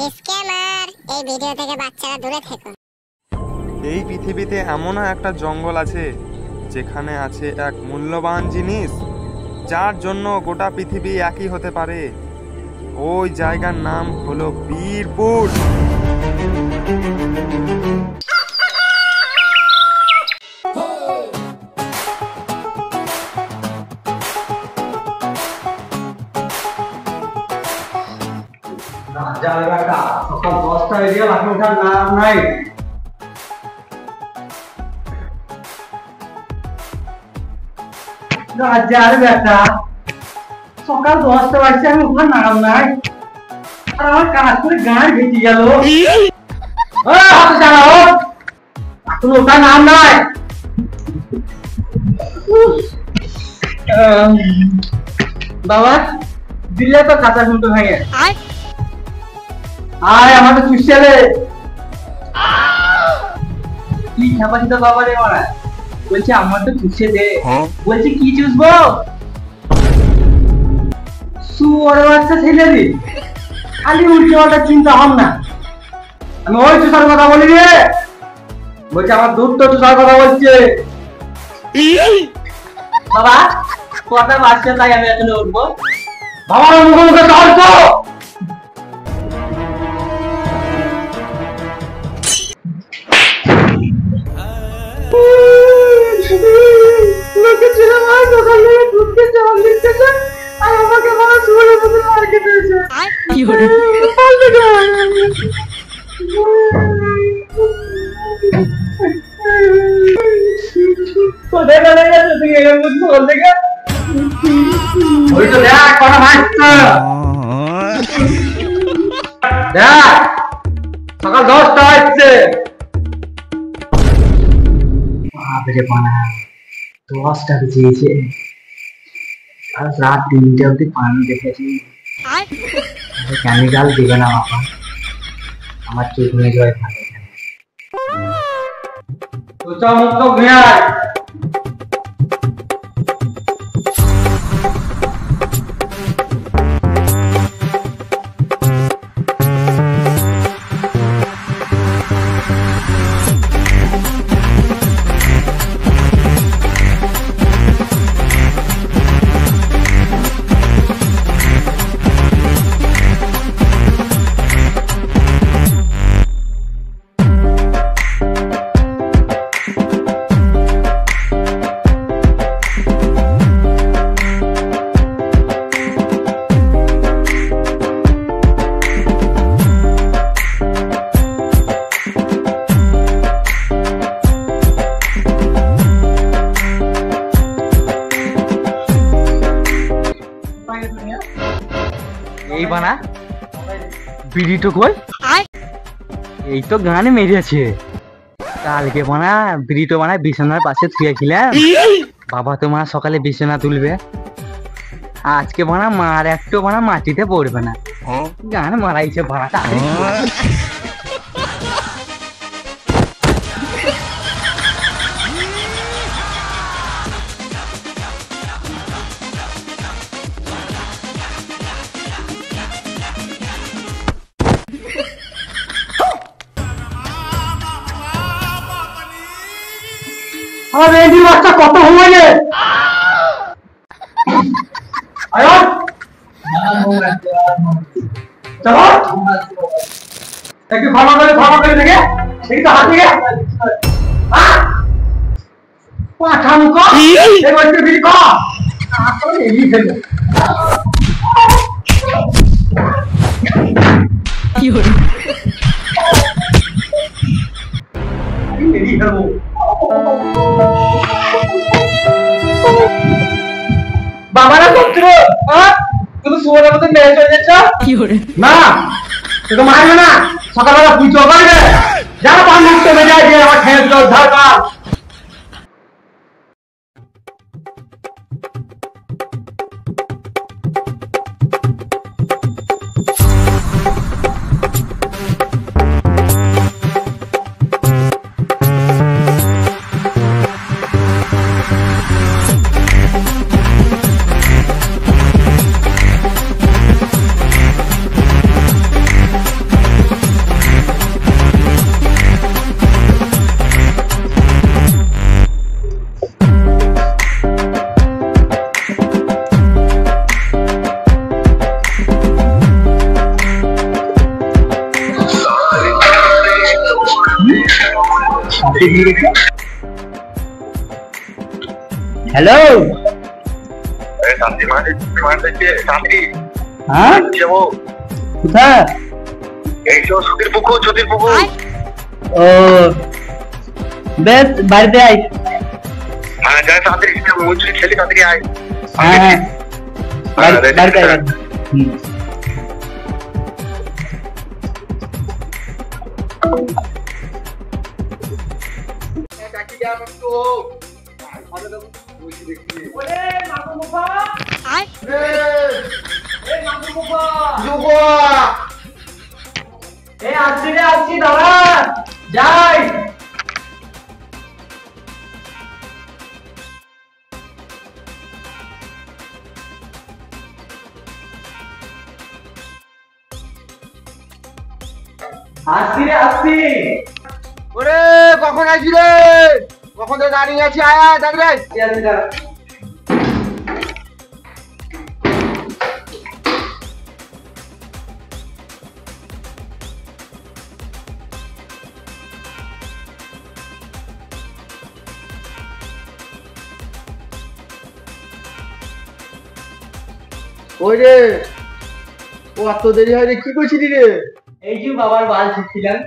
Disclaimer, এই video থেকে বাচ্চারা দূরে থেকো। এই পৃথিবীতে এমন একটা জঙ্গল আছে যেখানে আছে এক মূল্যবান জিনিস যার জন্য গোটা পৃথিবী একই হতে পারে। ওই জায়গার নাম হলো বীরপুর। সকাল 10টা এরিয়া লাঠি ওঠার নাম নাই। রাজার বেটা সকাল 10টা বাজছে, আমি ওঠার নাম নাই। আর আমার কাজ করে গান ভেঙে গেল। এখন ওঠার নাম নাই। বাবা দিলে তো খাতা শুনতে ভেঙে আয় আমাদের চুষলে কি খেপাচিত বাবা রে মারা বলছে আমার তো চুষে দে। বলছে কি চুষবো? শুয়োর বাচ্চা ছেলে রে, খালি উল্টো পাল্টা চিন্তা হন না। আমি ওই চুষার কথা বলি রে। বলছে আমার দুধ তো চুষার কথা বলছে। বাবা কটা বাচ্চা তাই আমি এখানে উঠবো? বাবার মুখে ধর তো। সকাল 10টা হচ্ছে। বাপরে বানা 10টা বেজেছে। আজ রাত 3টে অব্দি পানি দেখেছি। কেমিক্যাল দিবে না বাবা, আমার চোখ নিয়ে জয় থাকে। তো মুক্ত ঘুরে এই বানা বিড়িটো কই? এই তো গানে মেরেছে। কালকে বানা বিড়িটো বানা বিছানার পাশে থুয়েছিলাম। বাবা তো মা সকালে বিছানা তুলবে। আজকে বানা মার একটু বানা মাটিতে পড়বে না। গান মারাইছে ভাড়াটা। আমার রেডি বাচ্চা কত হয়ে আয় চলো একটু ভালো করে দেখে দেখি তো হাত থেকে পাঠান কো এই বলতে বিড়ি কো আসলে এই ফেলে কি হলো এই হলো বাবারা পুত্র তুমি সুবর্ণের মধ্যে মেরে চলে যাচ্ছ কি করে? না তোকে মারবে না, সকালবেলা পুজো করবে। যারা পান মুক্ত হয়ে যায় যে আমার খেয়ে দিল ধার কাজ। হ্যালো, হ্যাঁ কোথায়? ও বেশ, বাড়িতে আয়। হ্যাঁ বাড়িতে আয়। আসছি দাদা, যাই। আসছি। ওরে কখন আসবি রে? কখন তো দাঁড়িয়ে আছি, আয় আয় দাঁড়িয়ে। ওই রে, ও এত দেরি হয় রে, কি করছিলি রে? এই যে বাবার বাল ছিঁড়ছিলাম।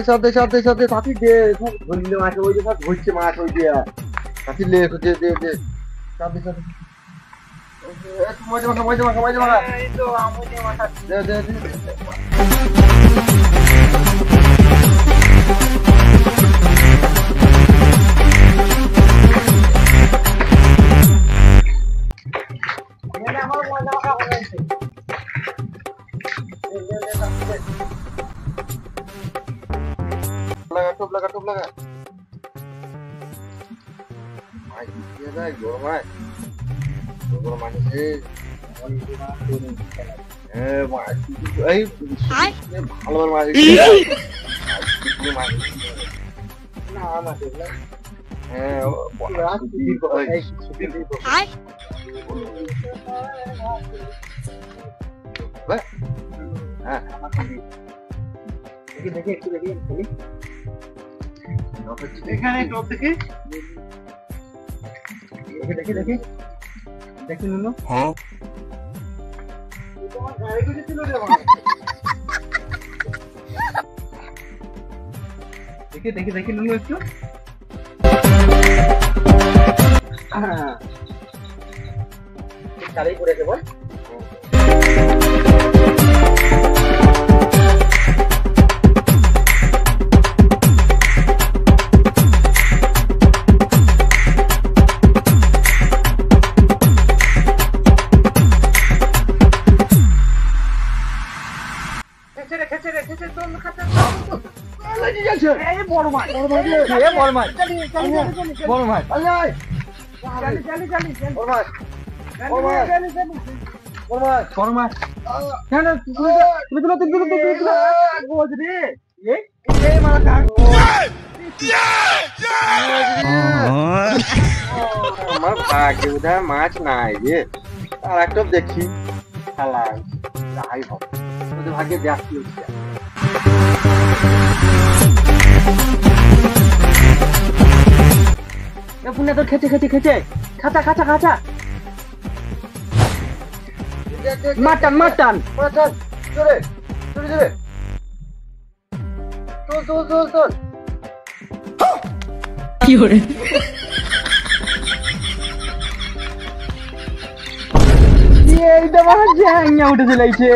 সাথে সাথী দে, সব ধরলে মাছ, ওই যে সব ঘুরছে মাছ, ওই যে সাথী লে, দে দে দে সাথে সাথে মজা মাখা দে দে দে। टोप लगा माछ দিয়ে যায় গরম মাছ, গরম মাছ মাছ এই ভালো মাছ না না হ্যাঁ দেখি একটু দেখি এখানে টপ দেখি দেখি নুনু। হ্যাঁ দেখি নুনু একটু। চালাই করেছে বল। বড় মাছ আমার ভাগ্যে বোধহয় মাছ নাই রে, আর একটা দেখি খেলা যাই হবে, তোদের ভাগ্যে দেখি পুনে তোর খেতে খাচা মাটান মাটান চলে চলে চলে চল চল চল চল এইটা আমার জ্যাংয়া উঠে চলেছে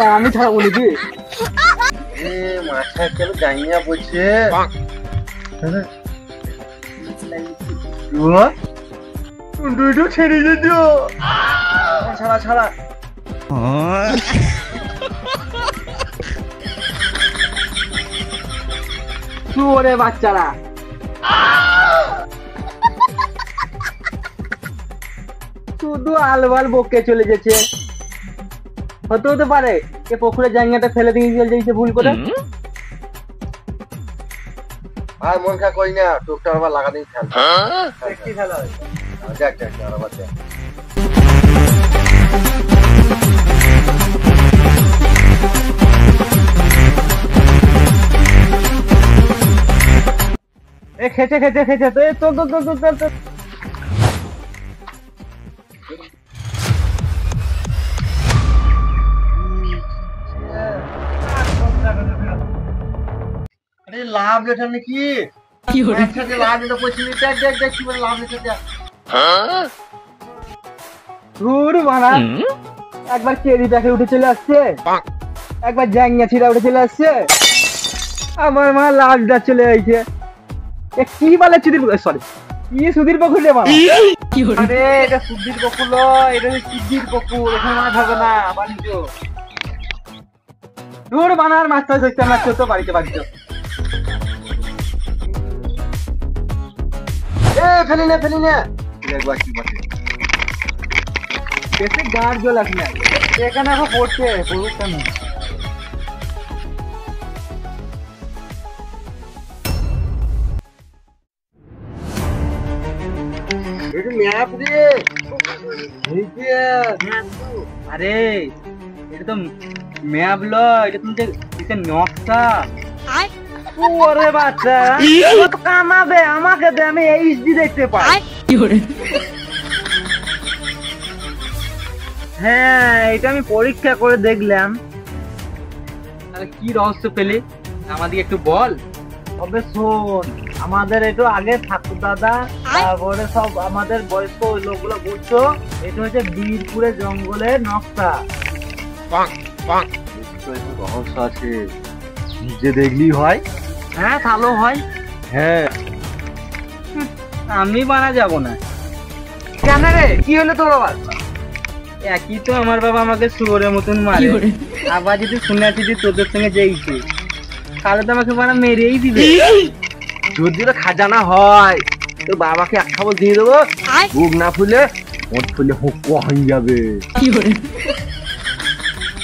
আমি ছাড়া বলি কি এ মাথা কেন জাইয়া বলছে টুন্টু ছেড়ে যেত ছাড়া ছাড়া শুয়োরে বাচ্চারা শুধু আলবাল বকে চলে যেছে হতে হতে পারে এ পুকুরের জায়গাটা ফেলে দিয়ে চলে যাইছে ভুল করে আর মন খা কই না টুকটা আবার লাগা দিই খেল কি খেলা হয় দেখ দেখ আবার দেখ এ খেতে খেতে খেতে তো তো তো তো তো আরে লাভ লেখা নাকি কি হলো একসাথে লাভ লেখা পয়সা নিতে দেখ দেখ কি বলে লাভ লেখা দেখ রুর বানা একবার কেরি দেখে উঠে চলে আসছে একবার জাঙ্গা ছিড়া উঠে চলে আসছে আমার মা লালটা চলে আইছে এ কি বলে সুধীর সরি কি সুধীর বকুল রে বাবা আরে এটা সুধীর বকুল এটা সুধীর বকুল এখানে না থাকবে না বাণিজ্য রুর বানার মাস্টার হচ্ছে আমরা ছোট বাড়িতে বাড়িতে এ ফেলি না একবার কি বলে कैसे गार्ड जो लगना है देखा ना वो पड़ते है पुरुष का नहीं এটা ম্যাপ রে এই যে अरे এটা তো ম্যাপ লো এটা তুমি কিসের নকশা ওরে বাচ্চা কত কামাবে আমাকে দে আমি এইচডি দেখতে পাই কি করে হ্যাঁ এটা আমি পরীক্ষা করে দেখলাম তাহলে কি রহস্য পেলি আমাদেরকে একটু বল তবে শোন আমাদের একটু আগে ঠাকুর দাদা তারপরে সব আমাদের বয়স্ক লোকগুলো বলছো এটা হচ্ছে বীরপুরের জঙ্গলের নকশা রহস্য আছে নিজে দেখলি হয় হ্যাঁ ভালো হয় হ্যাঁ আমি বানা যাব না কেন রে কি হলো তোর আবার একই তো আমার বাবা আমাকে শুয়োরের মতন মারে আবার যদি শুনেছি যে তোদের সঙ্গে যেইছে তাহলে তো আমাকে বানা মেরেই দিবে যদি তো খাজানা হয় তোর বাবাকে এক খাবল দিয়ে দেবো বুক না ফুলে ওট ফুলে হুকুয়া হয়ে যাবে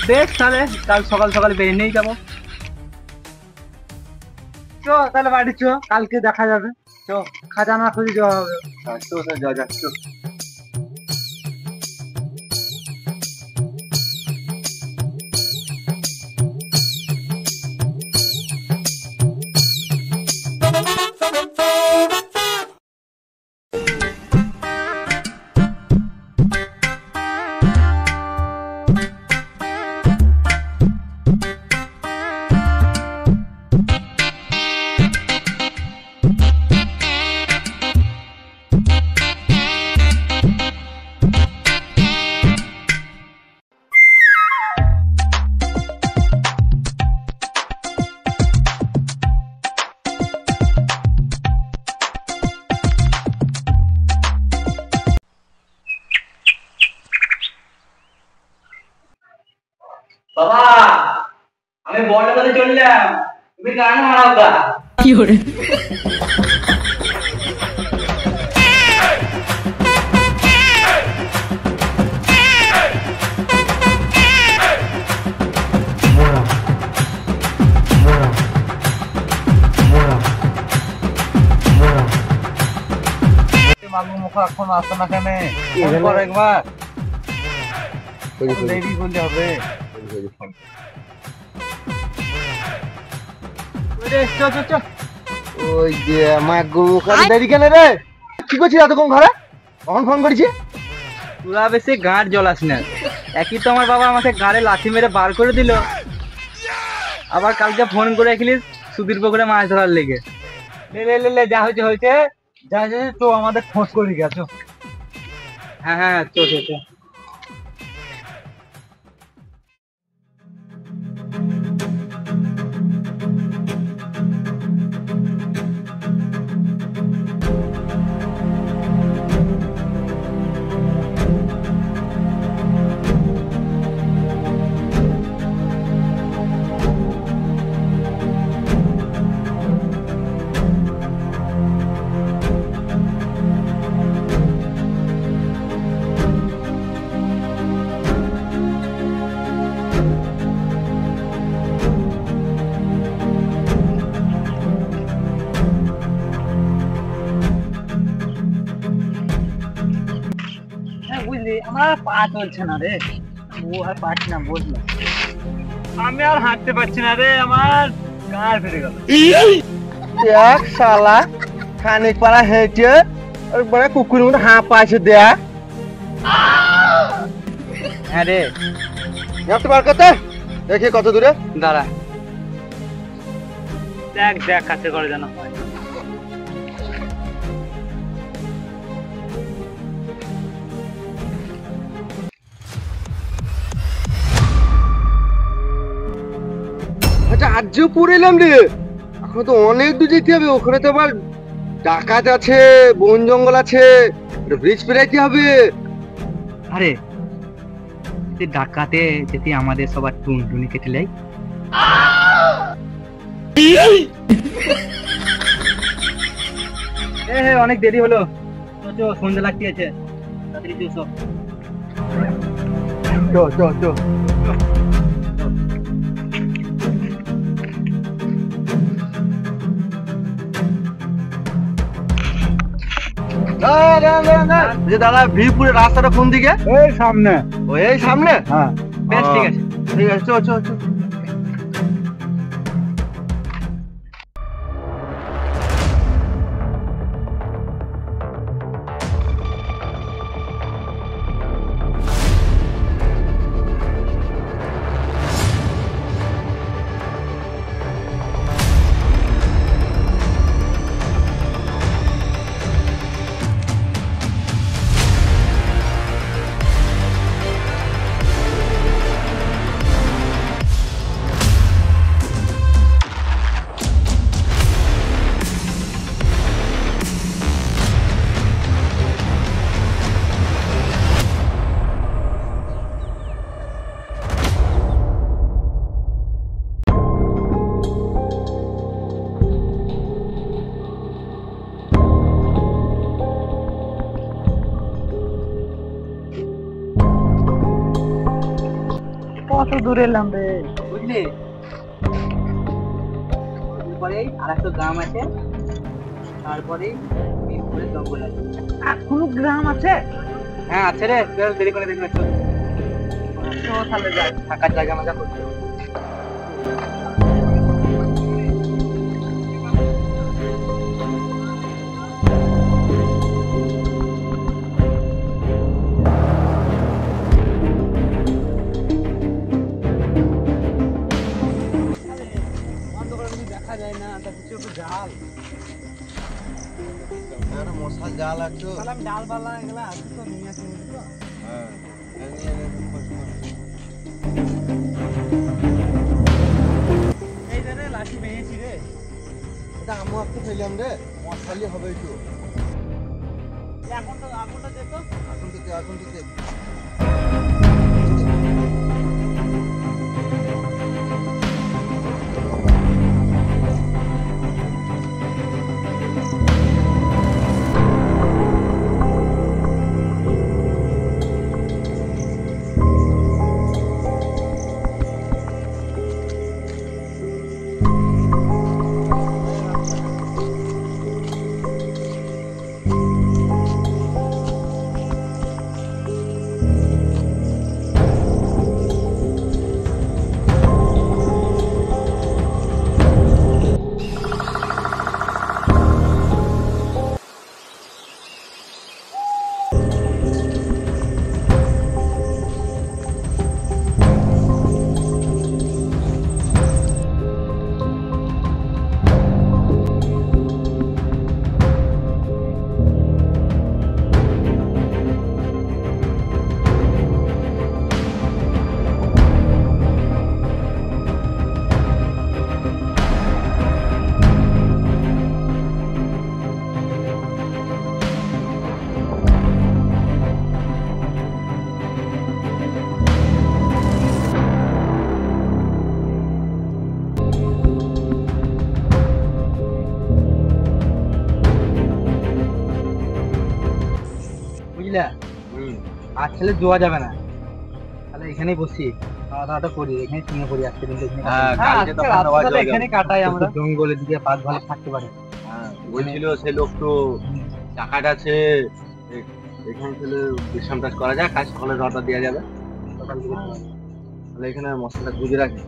বেশ তাহলে কাল সকাল সকাল বেরিয়ে নিয়ে যাবো চো তাহলে বাড়ি চো কালকে দেখা যাবে চো খাজানা খুঁজে যাওয়া হবে যা যাচ্ছ বাবা আমি বলে বলে চললাম তুমি গান মারাও গা কি করে মাগু মুখ এখন আসে না কেন একবার দেরি করলে হবে ওই যে মাগু মুখ দেরি কেন রে কি করছিস এতক্ষণ ঘরে কখন ফোন করেছি তোরা বেশি গাঁট জ্বলাস না। একই তো আমার বাবা আমাকে গাড়ে লাথি মেরে বার করে দিল, আবার কালকে ফোন করে রাখিলিস সুদীর পুকুরে মাছ ধরার লেগে। লে লে লে লে, যা হয়েছে হয়েছে, যা হয়েছে তো আমাদের খোঁজ করে গেছো। হ্যাঁ হ্যাঁ চো চো চো। হ্যাঁ বুঝলি, আমার আর পা চলছে না রে, ও আর পারছি না বুঝলাম। আমি আর হাঁটতে পারছি না রে, আমার গাড় ফেটে গেল। দেখ শালা খানিক পাড়া হেঁটে আর বড় কুকুরের মতো হাঁ পাইছে দেখ। হ্যাঁ রে, একটু বার করতে দেখি কত দূরে। দাঁড়া দেখ দেখ কাছে করে যেন হয়। আচ্ছা আজও পড়ে এলাম রে, এখন তো অনেক দূর যেতে হবে। ওখানে তো আবার ডাকাত আছে, বন জঙ্গল আছে, ব্রিজ পেরাইতে হবে। আরে ডাকাতে যদি আমাদের সবার টুনটুনি কেটে লাই। অনেক দেরি হলো, চো সন্ধ্যা লাগতে আছে, তাড়াতাড়ি চো। চো চো চো। দাদা ভিপুরের রাস্তাটা কোন দিকে? এই সামনে। ও এই সামনে? হ্যাঁ বেশ ঠিক আছে। ঠিক আছে চো চো চো। কত দূরে এলাম রে, বুঝলি? এরপরে আর একটা গ্রাম আছে, তারপরে মিরপুরের জঙ্গল আছে। এখনো গ্রাম আছে? হ্যাঁ আছে রে, চল দেরি করে দেখবে। চল তাহলে যাই, থাকার জায়গা মজা করতে। দেখা যায় না, তা কিছু একটু জাল, মশাল জাল আছে। আমি ডাল বালা এগুলা আছে তো নিয়ে আসি। হ্যাঁ এই রে লাঠি ভেঙেছি রে। এটা আমও একটু ফেললাম রে, মশালি হবে একটু। আগুনটা দে তো। এখন তো দে। বুঝলা, আর ছেলে জোয়া যাবে না, তাহলে এখানেই বসি খাওয়া দাওয়াটা করি, এখানে শুনে পড়ি আজকে দিনটা এখানে কাটাই আমরা, জঙ্গলের দিকে পাঁচ ভালো থাকতে পারি। বলছিল সে লোক তো টাকাটা আছে, এখানে ছেলে বিশ্রাম কাজ করা যায়, কাজ সকালে অর্ডার দেওয়া যাবে, সকাল দিকে তাহলে এখানে মশলাটা গুজে রাখি।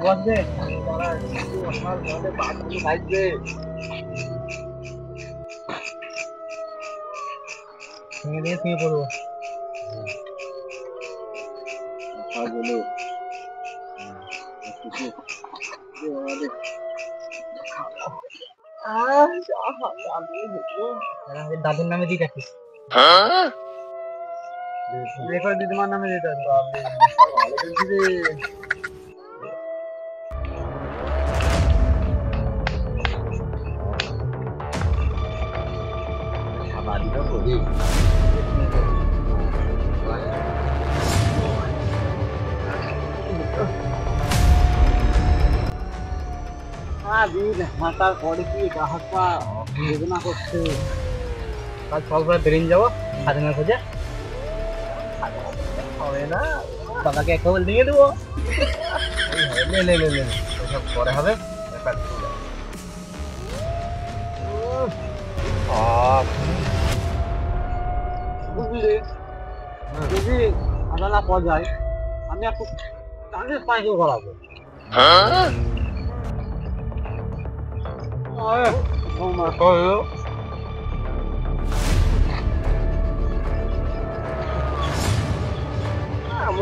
বসবে শুনে দিয়ে শুয়ে পড়বো। দাদুর নামে দিয়ে রাখিস, দিদিমার নামে দিতে হাঁটার পরে কি হাত পা বেদনা করছে, কাল সকালবেলা বেরিয়ে যাবো সাজানোর খোঁজে, হবে না বাবাকে এক খবর দিয়ে দেবো, সব পরে হবে। বুঝলি যদি আদালা পাওয়া যায় আমি একটু টানের পাইকে করাবো।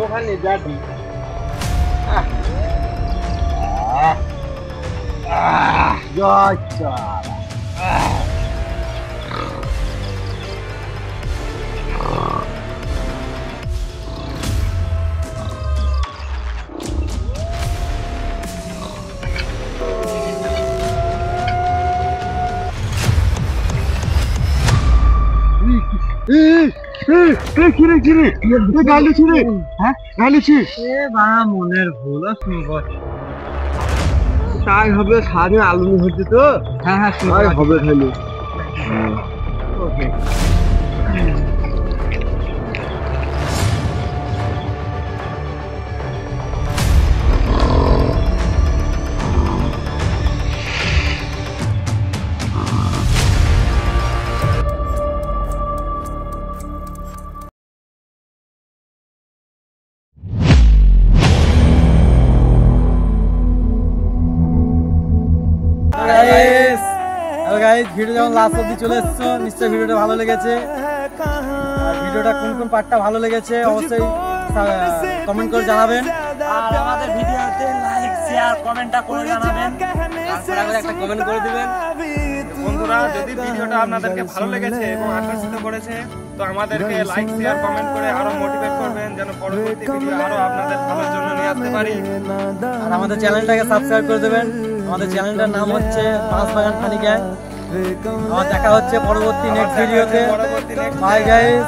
ওখানে যাবি মনের ভুল তাই হবে, সারাদিন আলু হচ্ছে তো। হ্যাঁ হ্যাঁ হবে খালি। ওকে ভিডিও যখন লাস্ট অবধি চলে এসছো, নিশ্চয়ই ভিডিওটা ভালো লেগেছে। ভিডিওটা কোন কোন পার্টটা ভালো লেগেছে অবশ্যই কমেন্ট করে জানাবেন, আর আমাদের ভিডিওতে লাইক শেয়ার কমেন্টটা করে জানাবেন, একটা কমেন্ট করে দিবেন। বন্ধুরা, যদি ভিডিওটা আপনাদেরকে ভালো লেগেছে এবং আকর্ষিত করেছে তো আমাদেরকে লাইক শেয়ার কমেন্ট করে আরো মোটিভেট করবেন, যেন পরবর্তী ভিডিও আরো আপনাদের ভালোর জন্য নিয়ে আসতে পারি। আর আমাদের চ্যানেলটাকে সাবস্ক্রাইব করে দেবেন। আমাদের চ্যানেলটার নাম হচ্ছে বাঁশবাগান ফানি গ্যাং। আমার দেখা হচ্ছে পরবর্তী নেক্সট ভিডিওতে। Bye guys.